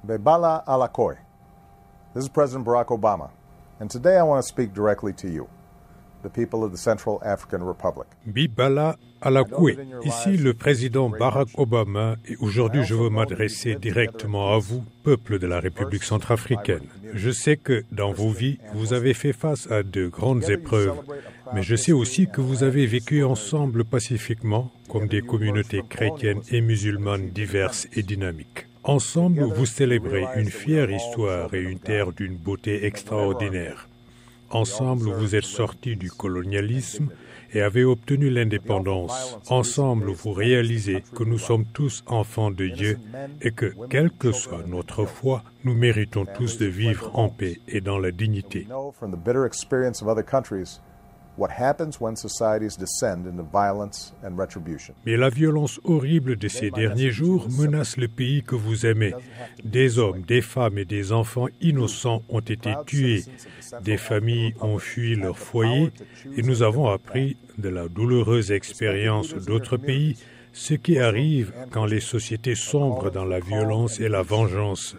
Bebala Alakoy. This is President Barack Obama, and today I want to speak directly to you, the people of the Central African Republic. Bibala Alakoué, ici le président Barack Obama, et aujourd'hui je veux m'adresser directement à vous, peuple de la République centrafricaine. Je sais que dans vos vies, vous avez fait face à de grandes épreuves, mais je sais aussi que vous avez vécu ensemble pacifiquement, comme des communautés chrétiennes et musulmanes diverses et dynamiques. Ensemble, vous célébrez une fière histoire et une terre d'une beauté extraordinaire. Ensemble, vous êtes sortis du colonialisme et avez obtenu l'indépendance. Ensemble, vous réalisez que nous sommes tous enfants de Dieu et que, quelle que soit notre foi, nous méritons tous de vivre en paix et dans la dignité. Mais la violence horrible de ces derniers jours menace le pays que vous aimez. Des hommes, des femmes et des enfants innocents ont été tués. Des familles ont fui leur foyer et nous avons appris de la douloureuse expérience d'autres pays ce qui arrive quand les sociétés sombrent dans la violence et la vengeance.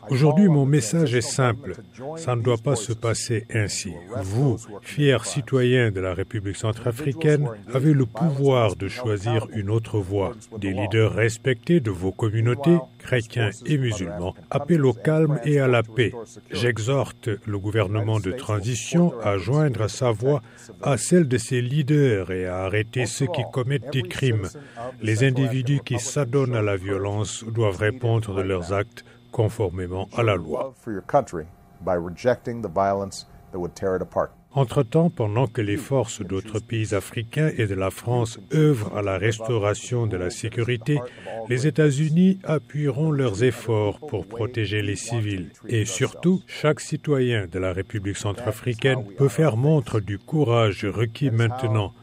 Aujourd'hui, mon message est simple. Ça ne doit pas se passer ainsi. Vous, fiers citoyens de la République centrafricaine, avez le pouvoir de choisir une autre voie. Des leaders respectés de vos communautés, chrétiens et musulmans, appellent au calme et à la paix. J'exhorte le gouvernement de transition à joindre sa voix à celle de ses leaders et à arrêter ceux qui commettent des crimes. Les individus qui s'adonnent à la violence doivent répondre de leurs actes conformément à la loi. Entre-temps, pendant que les forces d'autres pays africains et de la France œuvrent à la restauration de la sécurité, les États-Unis appuieront leurs efforts pour protéger les civils. Et surtout, chaque citoyen de la République centrafricaine peut faire montre du courage requis maintenant.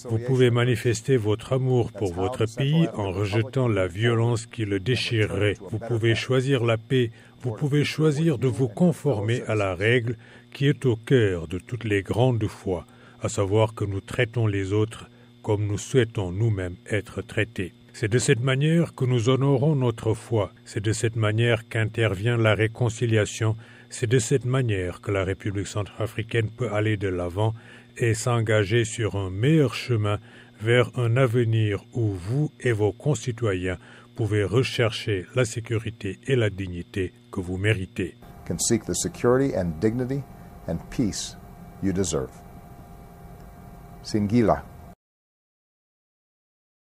Vous pouvez manifester votre amour pour votre pays en rejetant la violence qui le déchirerait. Vous pouvez choisir la paix. Vous pouvez choisir de vous conformer à la règle qui est au cœur de toutes les grandes foi, à savoir que nous traitons les autres comme nous souhaitons nous-mêmes être traités. C'est de cette manière que nous honorons notre foi. C'est de cette manière qu'intervient la réconciliation. C'est de cette manière que la République centrafricaine peut aller de l'avant et s'engager sur un meilleur chemin vers un avenir où vous et vos concitoyens pouvez rechercher la sécurité et la dignité que vous méritez. Can seek the security and dignity and peace you deserve. Singila.